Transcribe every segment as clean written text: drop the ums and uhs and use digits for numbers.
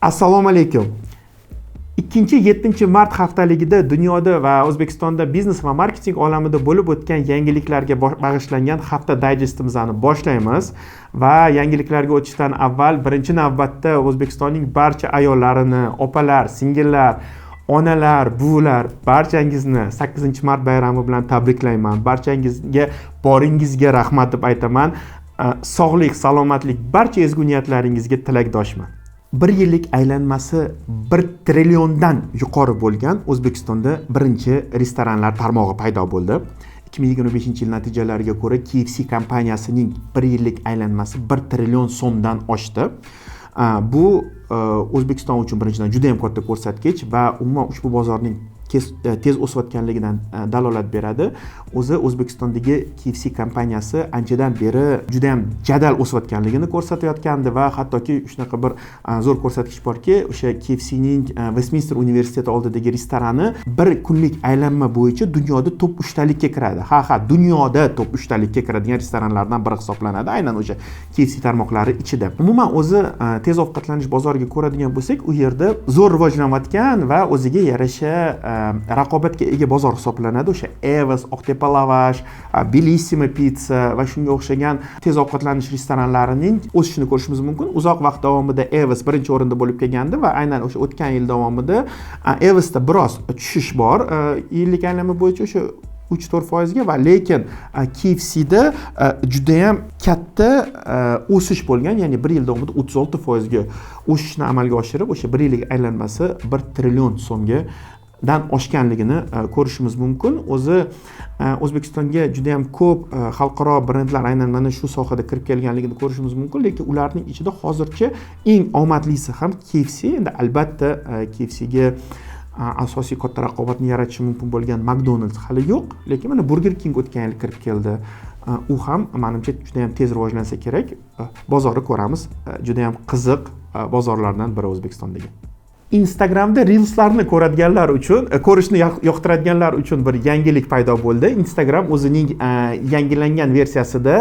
Assalomu alaykum. 2-7 mart haftaligida dunyoda va O'zbekistonda biznes va marketing olamida bo'lib o'tgan yangiliklarga bag'ishlangan hafta dayjestimizni boshlaymiz va yangiliklarga o'tishdan avval birinchi navbatda O'zbekistonning barcha ayollarini, opalar, singillar, onalar, buvilar barchangizni 8-mart bayrami bilan tabriklayman. Barchangizga boringizga rahmat deb aytaman. Sog'lik, salomatlik, barcha ezgu niyatlaringizga tilakdoshman. 1 yillik aylanmasi 1 trilliondan yuqori bo'lgan O'zbekistonda birinchi restoranlar tarmog'i paydo bo'ldi. 2025-yil natijalariga ko'ra KFC kompaniyasining 1 yillik aylanmasi 1 trillion so'mdan oshdi. Bu O'zbekiston uchun birinchidan juda ham katta ko'rsatkich va umuman ushbu bozorning tez o'sayotganligidan dalolat beradi. O'zi O'zbekistondagi KFC kompaniyasi anchadan beri juda ham jadal o'sayotganligini ko'rsatayotgandi va hattoki shunaqa bir zo'r ko'rsatkich borki, o'sha KFCning Westminster universiteti oldidagi restorani bir kunlik aylanma bo'yicha dunyoda top 3talikka kiradi. Dunyoda top 3talikka kiradigan restoranlardan biri hisoblanadi. Aynan o'sha KFC tarmoqlari ichida. Umuman o'zi tez ovqatlanish bozoriga ko'radigan bo'lsak, u yerda zo'r rivojlanayotgan va o'ziga yarasha raqobatga ega bozor hisoblanadi. O'sha Evas, Oqtepa lavash, Bellissima pizza va shunga o'xshagan tez ovqatlanish restoranlarining o'sishini ko'rishimiz mumkin. Uzoq vaqt davomida Evas birinchi o'rinda bo'lib kelgandi va aynan o'sha o'tgan yil davomida Evasda biroz tushish bor. Yillik aylanma bo'yicha o'sha 3-4% ga va lekin KFCda juda ham katta o'sish bo'lgan, ya'ni 1 yil davomida 36% ga o'sishni amalga oshirib, o'sha 1 yillik aylanmasi 1 trillion so'mga dan oshganligini ko'rishimiz mumkin. O'zi O'zbekistonga juda ham ko'p xalqaro brendlar aynan mana shu sohada kirib kelganligini ko'rishimiz mumkin, lekin ularning ichida hozircha eng omadlisi ham KFC. Endi albatta KFCga asosiy katta raqobatni yaratishi mumkin bo'lgan McDonald's hali yo'q, lekin mana Burger King o'tgan yil kirib keldi. U ham menimcha juda ham tez rivojlansa kerak. Bozorni ko'ramiz. Juda ham qiziq bozorlardan biri O'zbekistondagi. Instagramda Reels'larni ko'radiganlar uchun, ko'rishni yoqtiradiganlar uchun bir yangilik paydo bo'ldi. Instagram o'zining yangilangan versiyasida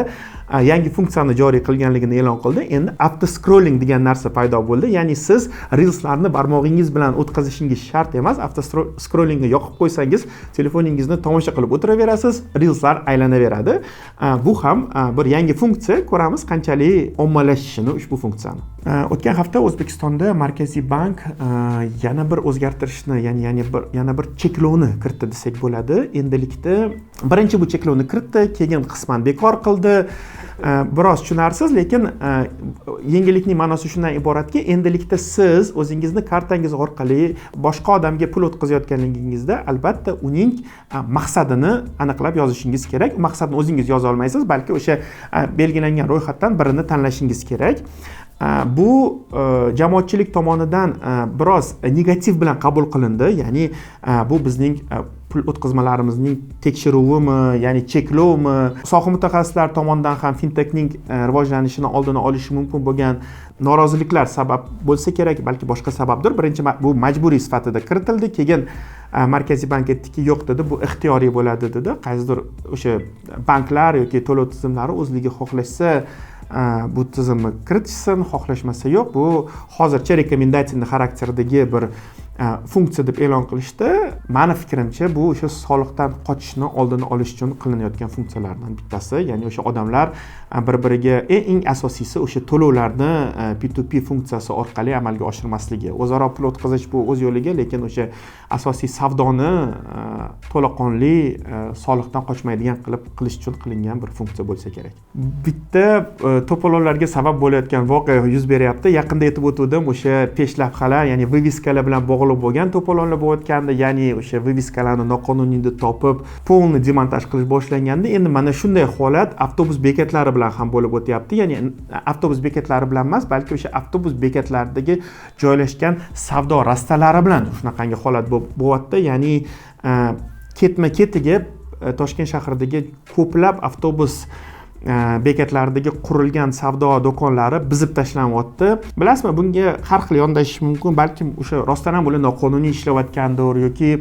yangi funksiyani joriy qilganligini e'lon qildi. Endi auto scrolling degan narsa paydo bo'ldi. Ya'ni siz Reels'larni barmog'ingiz bilan o'tkazishingiz shart emas. Auto scrollingni yoqib qo'ysangiz, telefoningizni tomosha qilib o'tiraverasiz, Reels'lar aylanaveradi. Bu ham bir yangi funksiya. Ko'ramiz qanchalik ommalashishini ushbu funksiyani. O'tgan hafta O'zbekistonda Markaziy bank yana bir o'zgartirishni, yana bir cheklovni kiritdi desak bo'ladi. Endilikda birinchi bu cheklovni kiritdi, keyin qisman bekor qildi. Biroz tushunarsiz, lekin yengillikning ma'nosi shundan iboratki, endilikda siz o'zingizni kartangiz orqali boshqa odamga pul o'tkazayotganligingizda albatta uning maqsadini aniqlab yozishingiz kerak. Maqsadni o'zingiz yoza olmaysiz, balki o'sha belgilangan ro'yxatdan birini tanlashingiz kerak. Bu jamoatchilik tomonidan biroz negativ bilan qabul qilindi. Ya'ni bu bizning pul o'tkazmalarimizning tekshiruvimi, ya'ni cheklovmi, soha mutaxassislari tomonidan ham fintechning rivojlanishini oldini olishi mumkin bo'lgan noroziliklar sabab bo'lsa kerak, balki boshqa sababdir. Birinchi bu majburiy sifatida kiritildi, keyin Markaziy bank aytdiki, yo'q dedi, bu ixtiyoriy bo'ladi dedi. Qaysidir o'sha banklar yoki to'lov tizimlari o'zligi xohlashsa bu tizimni kiritishsin, xohlashmasa yo'q. Bu hozircha rekomendatsiya xarakteridagi bir funksiya deb e'lon qilishdi. Meni fikrimcha bu o'sha soliqdan qochishni oldini olish uchun qilinayotgan funksiyalardan bittasi. Ya'ni o'sha odamlar bir-biriga eng asosiysi o'sha to'lovlarni P2P funksiyasi orqali amalga oshirmasligi. O'zaro pul o'tkazish bu o'z yo'liga, lekin o'sha asosiy savdoni to'laqonli soliqdan qochmaydigan qilish uchun qilingan bir funksiya bo'lsa kerak. Bitta to'polonlarga sabab bo'layotgan voqea yuz beryapti. Yaqinda aytib o'tdim, o'sha peshlavhalar, ya'ni viviskalar bilan bog'liq bo'lgan to'polonlar bo'layotgandi. Ya'ni o'sha viviskalarni noqonuniy deb topib, polni demontaj qilish boshlanganda, endi mana shunday holat avtobus bekatlari bilan ham bo'lib o'tyapti. Ya'ni avtobus bekatlari bilan emas, balki o'sha avtobus bekatlaridagi joylashgan savdo rastalari bilan shunaqangi holat bo'lyapti. Ya'ni ketma-ketiga Toshkent shahridagi ko'plab avtobus bekatlaridagi qurilgan savdo do'konlari buzib tashlanyapti. Bilasizmi, bunga har xil yondashish mumkin. Balkim o'sha rostdan ham ular noqonuniy ishlayotgandir yoki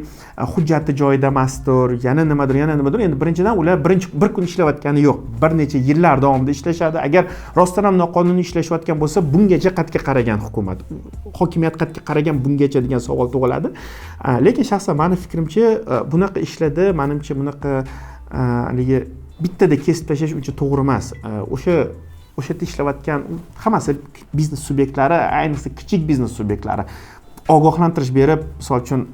hujjati joyida emasdir, yana nimadir. Endi birinchidan ular bir kun ishlayotgani yo'q. Bir necha yillar davomida ishlashadi. Agar rostdan ham noqonuniy ishlashayotgan bo'lsa, bungacha qayerga qaragan hukumat, hokimiyat qayerga qaragan bungacha degan savol tug'iladi. Lekin shaxsan meni fikrimcha bunaqa ishladi, menimcha bunaqa haligi bittada kesib tashlash uncha to'g'ri emas. O'sha yerda ishlayotgan hammasi biznes subyektlari, ayniqsa kichik biznes subyektlari ogohlantirish berib, misol uchun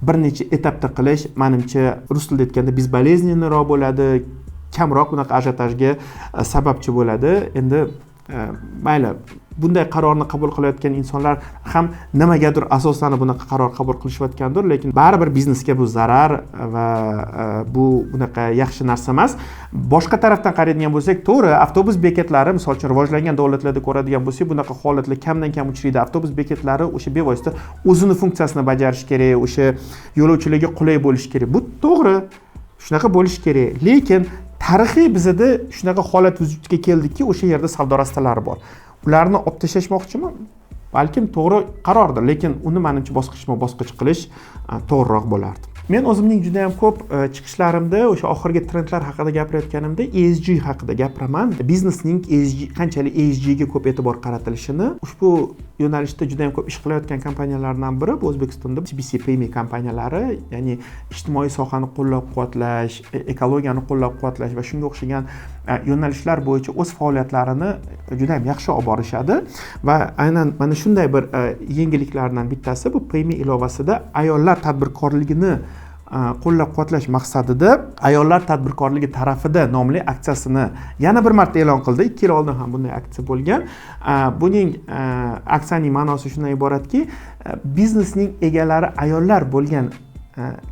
bir necha etapda qilish menimcha rus tilida aytganda безболезненныйroq bo'ladi, kamroq bunaqa ajotajga sababchi bo'ladi. Endi mayli, bunday qarorni qabul qilayotgan insonlar ham nimagadir asoslanib bunaqa qaror qabul qilishayotgandir, lekin baribir biznesga bu zarar va bu bunaqa yaxshi narsa emas. Boshqa tarafdan qaraydigan bo'lsak, to'g'ri, avtobus bekatlari, misol uchun rivojlangan davlatlarda ko'radigan bo'lsak, bunaqa holatlar kamdan kam uchraydi. Avtobus bekatlari o'sha bevosita o'zini funksiyasini bajarish kerak, o'sha yo'lovchilarga qulay bo'lish kerak. Bu to'g'ri, shunaqa bo'lish kerak. Lekin tarixiy bizada shunaqa holat vujudga keldiki, o'sha yerda savdo rastalari bor. Ularni olib tashlashmoqchiman. Balkim to'g'ri qarordir, lekin uni menimcha bosqichma-bosqich qilish to'g'riroq bo'lardi. Men o'zimning juda ham ko'p chiqishlarimda o'sha oxirgi trendlar haqida gapirayotganimda ESG haqida gapiraman. Biznesning qanchalik ESG ga ko'p e'tibor qaratilishini, ushbu yo'nalishda juda ham ko'p ish qilayotgan kompaniyalardan biri bu O'zbekistonda CBC Payme kompaniyalari, ya'ni ijtimoiy sohani qo'llab-quvvatlash, ekologiyani qo'llab-quvvatlash va shunga o'xshagan yo'nalishlar bo'yicha o'z faoliyatlarini juda ham yaxshi olib borishadi va aynan mana shunday bir yangiliklardan bittasi bu Payme ilovasida ayollar tadbirkorligini qo'llab-quvvatlash maqsadida ayollar tadbirkorligi tarafida nomli aksiyasini yana bir marta e'lon qildi. 2 yil oldin ham bunday aksiya bo'lgan. Buning aksiyaning ma'nosi shundan iboratki, biznesning egalari ayollar bo'lgan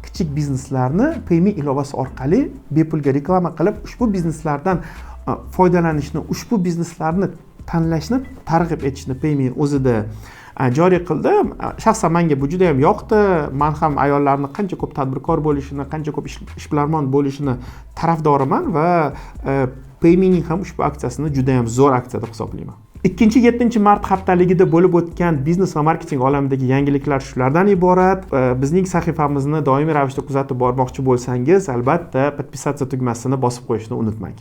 kichik bizneslarni Payme ilovasi orqali bepulga reklama qilib, ushbu bizneslardan foydalanishni, ushbu bizneslarni tanlashni targ'ib etishni Payme o'zida joriy qildi. Shaxsan menga bu juda ham yoqdi. Men ham ayollarning qancha ko'p tadbirkor bo'lishini, qancha ko'p ishbilarmon bo'lishini tarafdoriman va Paymening ham ushbu aksiyasini juda ham zo'r aksiya deb hisoblayman. 2-7 mart haftaligida bo'lib o'tgan biznes va marketing olamidagi yangiliklar shulardan iborat. Bizning sahifamizni doimiy ravishda kuzatib bormoqchi bo'lsangiz, albatta podpisatsiya tugmasini bosib qo'yishni unutmang.